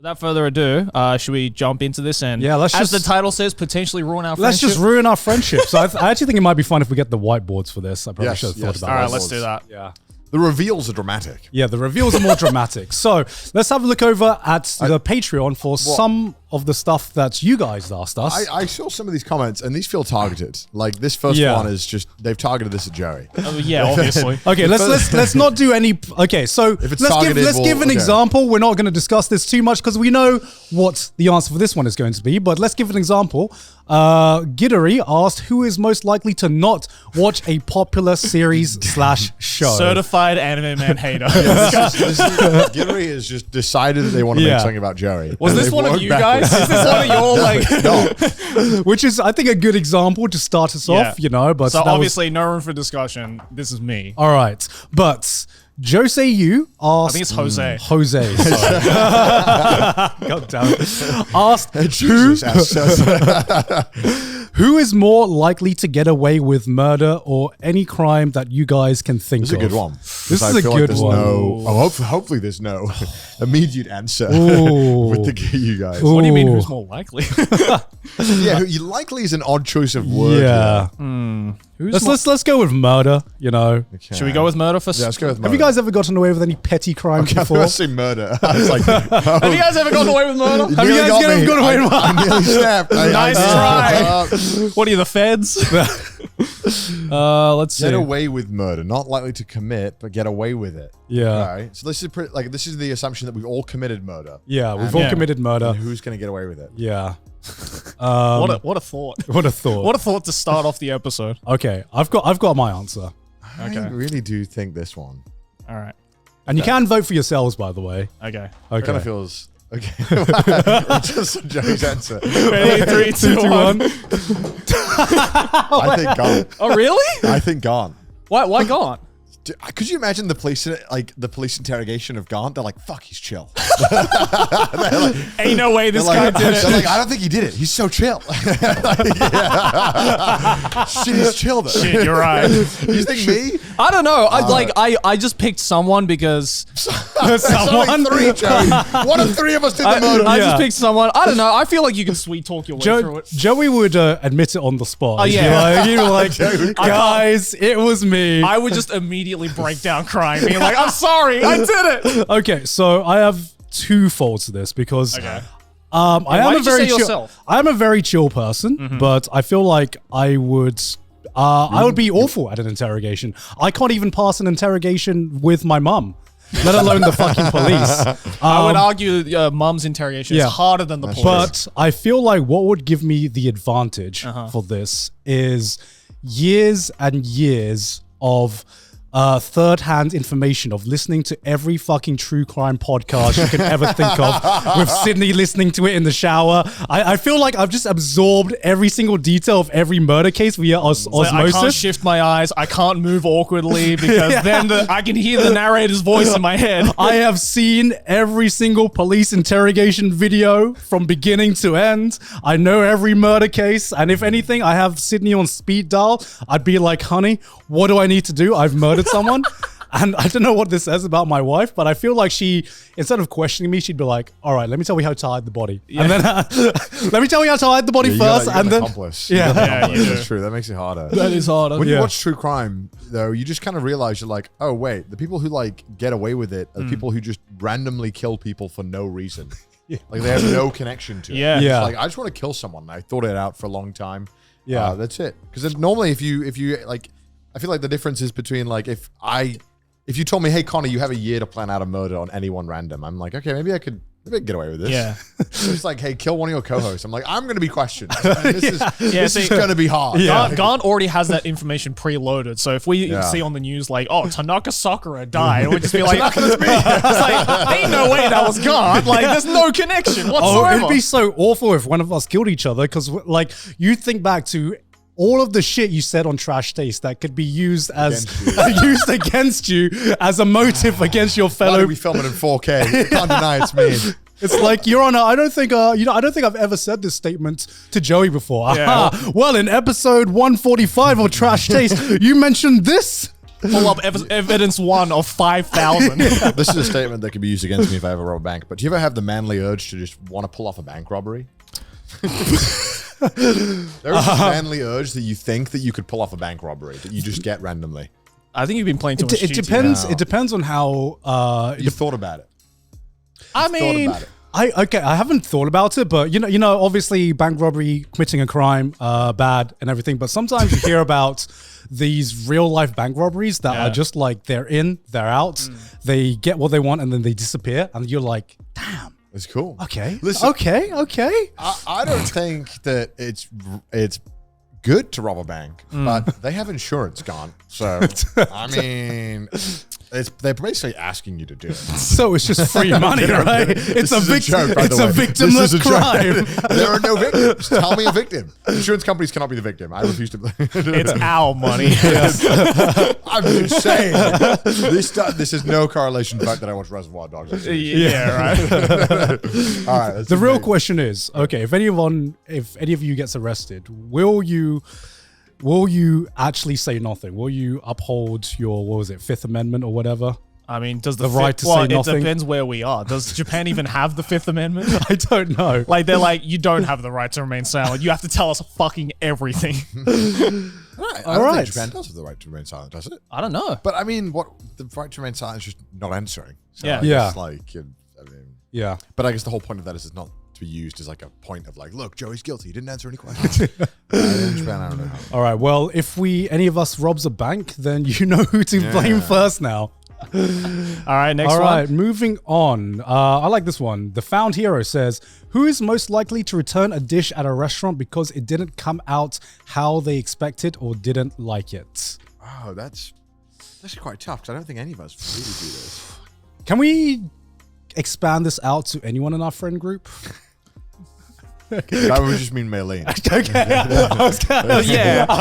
Without further ado, should we jump into this? And as the title says, potentially ruin our friendship. Let's just ruin our friendship. So I actually think it might be fun if we get the whiteboards for this. I probably should have thought about it. All right, let's do that. Yeah. The reveals are dramatic. Yeah, the reveals are more dramatic. So let's have a look over at the Patreon for some of the stuff that you guys asked us. I saw some of these comments and these feel targeted. Like this first one is just, they've targeted this at Joey. Yeah, obviously. Okay, let's not do any. Okay, so let's give an example. We're not going to discuss this too much because we know what the answer for this one is going to be. But let's give an example. Giddery asked, "Who is most likely to not watch a popular series / show?" Certified anime man hater. Giddery has just decided that they want to make something about Joey. Was this one of you guys? Is this one of your like? No. Which is, I think, a good example to start us off. You know, but so obviously no room for discussion. This is me. All right, but Jose Yu asked... I think it's Jose. Jose, sorry. God damn it. Asked who is more likely to get away with murder or any crime that you guys can think of? This is a good one. This is a good one. Hopefully there's no immediate answer with you guys. What do you mean who's more likely? Yeah, likely is an odd choice of word. Yeah. Let's go with murder, you know. Okay. Should we go with murder first? Yeah, let's go with murder. Have you guys ever gotten away with any petty crimes before? I was say murder. I was like, have you guys ever gotten away with murder? Have you guys ever gotten away with murder? I nearly snapped. Nice try. What are you, the feds? Let's see. Get away with murder. Not likely to commit, but get away with it. Yeah. Right. So this is this is the assumption that we've all committed murder. Yeah, we've all committed murder. And who's going to get away with it? Yeah. What a thought. What a thought. What a thought to start off the episode. Okay, I've got my answer. I really do think this one. All right. And you can vote for yourselves, by the way. Okay. It kind of feels... Okay. Just Joey's answer. Ready, 3, 2, 1. I think gone. Oh, really? I think gone. Why gone? Could you imagine the police interrogation of Gaunt? They're like, "Fuck, he's chill." Like, ain't no way this guy did it. They're like, "I don't think he did it. He's so chill." Shit, he's chill though. Shit, you're right. You think me? I don't know. I just picked someone because someone. Three, Joey. One of three of us did the murder. I just picked someone. I don't know. I feel like you can sweet talk your way through it. Joey would admit it on the spot. Oh yeah. You were like, guys, it was me. I would just immediately break down crying, being like, "I'm sorry, I did it." Okay, so I have two faults to this because I am a very chill person, but I feel like I would be awful at an interrogation. I can't even pass an interrogation with my mum, let alone the fucking police. I would argue mum's interrogation is harder than the police. But I feel like what would give me the advantage for this is years and years of third-hand information of listening to every fucking true crime podcast you can ever think of, with Sydney listening to it in the shower. I feel like I've just absorbed every single detail of every murder case via osmosis. I can't shift my eyes. I can't move awkwardly because then I can hear the narrator's voice in my head. I have seen every single police interrogation video from beginning to end. I know every murder case, and if anything, I have Sydney on speed dial. I'd be like, "Honey, what do I need to do? I've murdered someone." And I don't know what this says about my wife, but I feel like she, instead of questioning me, she'd be like, "All right, let me tell you how to hide the body." Yeah. And then let me tell you how to hide the body first. And then that's true. That makes it harder. That is harder. When you watch true crime, though, you just kind of realize you're like, "Oh wait, the people who like get away with it are people who just randomly kill people for no reason. Like they have no connection to it. Yeah. Like I just want to kill someone. I thought it out for a long time. Yeah, that's it. Because normally, if you like, I feel like the difference is between like if you told me, "Hey Connor, you have a year to plan out a murder on anyone random," I'm like, okay, maybe I could get away with this. Yeah. It's like, "Hey, kill one of your co-hosts." I'm like, I'm going to be questioned. This is going to be hard. Gaunt already has that information preloaded. So if we see on the news like, "Oh, Tanaka Sakura died," we'd just be like, "That's me." It's like, ain't no way that was Gaunt. Like, there's no connection whatsoever. Oh, it'd be so awful if one of us killed each other, because like you think back to all of the shit you said on Trash Taste that could be used against you as a motive against your fellow. Why did we film it in 4K? Can't deny it's me. It's like, Your Honor, I don't think I've ever said this statement to Joey before. Yeah. Well, in episode 145 of Trash Taste, you mentioned this. pull up evidence 1 of 5,000. This is a statement that could be used against me if I ever rob a bank. But do you ever have the manly urge to just want to pull off a bank robbery? There is this manly urge that you think that you could pull off a bank robbery that you just get randomly. I think you've been playing too much It GTA. depends. It depends on how You've thought about it. I mean, Thought about it. I haven't thought about it, but you know, obviously bank robbery, committing a crime, bad and everything. But sometimes you hear about these real life bank robberies that are just like they're in, they're out, they get what they want, and then they disappear, and you're like, damn. It's cool. Okay. Listen, Okay. I don't think that it's good to rob a bank, but they have insurance gone. So I mean, they're basically asking you to do it. So it's just free money, right? It's a joke, by the It's a way. victimless This is a joke. crime. There are no victims. Tell me a victim. Insurance companies cannot be the victim. I refuse to. it's our money. I'm just saying. This is no correlation to the fact that I watch Reservoir Dogs. Yeah, right. All right. The real question is, okay, if any of you gets arrested, will you actually say nothing? Will you uphold your, what was it, Fifth Amendment or whatever? I mean, does The right to say nothing? It depends where we are. Does Japan even have the Fifth Amendment? I don't know. Like, they're like, you don't have the right to remain silent. You have to tell us fucking everything. I don't think Japan does have the right to remain silent, does it? I don't know. But I mean, what the right to remain silent is just not answering. So Yeah. I guess, like, Yeah. But I guess the whole point of that is it's not to be used as like a point of like, look, Joey's guilty. He didn't answer any questions. In Japan, I don't know. All right. Well, if any of us robs a bank, then you know who to blame first now. All right, next one. All right, moving on. I like this one. The Found Hero says, who is most likely to return a dish at a restaurant because it didn't come out how they expected or didn't like it? Oh, that's quite tough because I don't think any of us really do this. Can we expand this out to anyone in our friend group? That would just mean Maylene. Okay. I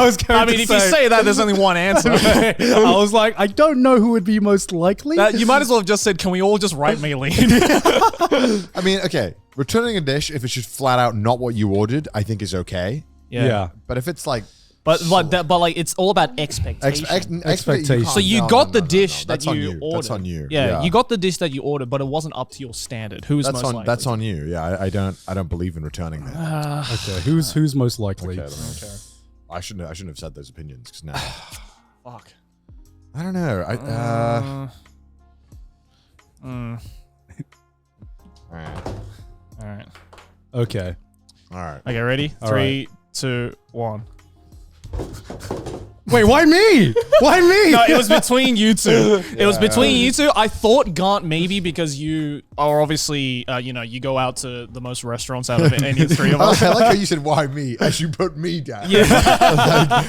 was going I mean, if you say that, there's only one answer. I was like, I don't know who would be most likely. You might as well have just said, can we all just write Maylene? I mean, okay, returning a dish if it's just flat out not what you ordered, I think is okay. Yeah. But if it's like, But like it's all about expectation. Expectation. So you got the dish that That's on you you. ordered. That's on you. Yeah, you got the dish that you ordered, but it wasn't up to your standard. Who's most likely? That's on you. Yeah, I don't believe in returning that. Okay, who's most likely? Okay. I shouldn't have said those opinions because now Fuck. I don't know. All All right. Okay. right. Okay, ready? All 3, 2, 1. Wait, why me? Why me? No, it was between you two. It was between you two. I thought Gaunt maybe because you are obviously, you go out to the most restaurants out of any of the three of us. I like how you said why me as you put me down. Yeah.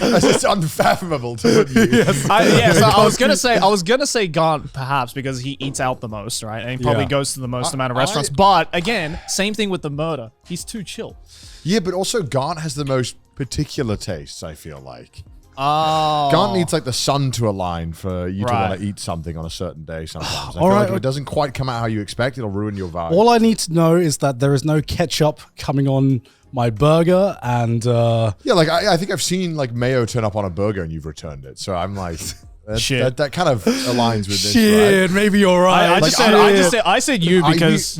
It's unfathomable to put you. So I was gonna say Gaunt perhaps because he eats out the most, right? And he probably goes to the most amount of restaurants. But again, same thing with the murder. He's too chill. Yeah, but also Gaunt has the most particular tastes, I feel like. Oh. Gaunt needs like the sun to align for you to want to eat something on a certain day sometimes. I feel like if it doesn't quite come out how you expect, it'll ruin your vibe. All I need to know is that there is no ketchup coming on my burger and yeah, like I think I've seen like mayo turn up on a burger and you've returned it. So I'm like that kind of aligns with this, shit, right? maybe you're right. I said you because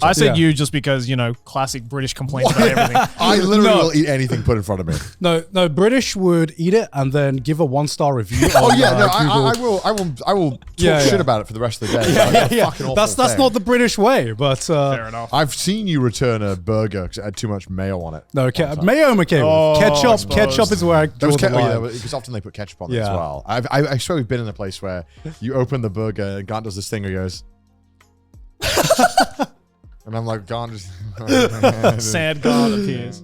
I said you just because classic British complaints about everything. I literally will eat anything put in front of me. No, British would eat it and then give a 1-star review. I will talk shit about it for the rest of the day. That's not the British way, but Fair enough. I've seen you return a burger because it had too much mayo on it. No, mayo I'm okay with. Ketchup is where I draw the line. Because often they put ketchup on it as well. I swear we've been in a place where you open the burger and Gaunt does this thing where he goes, and I'm like, Gaunt just sad Gaunt appears.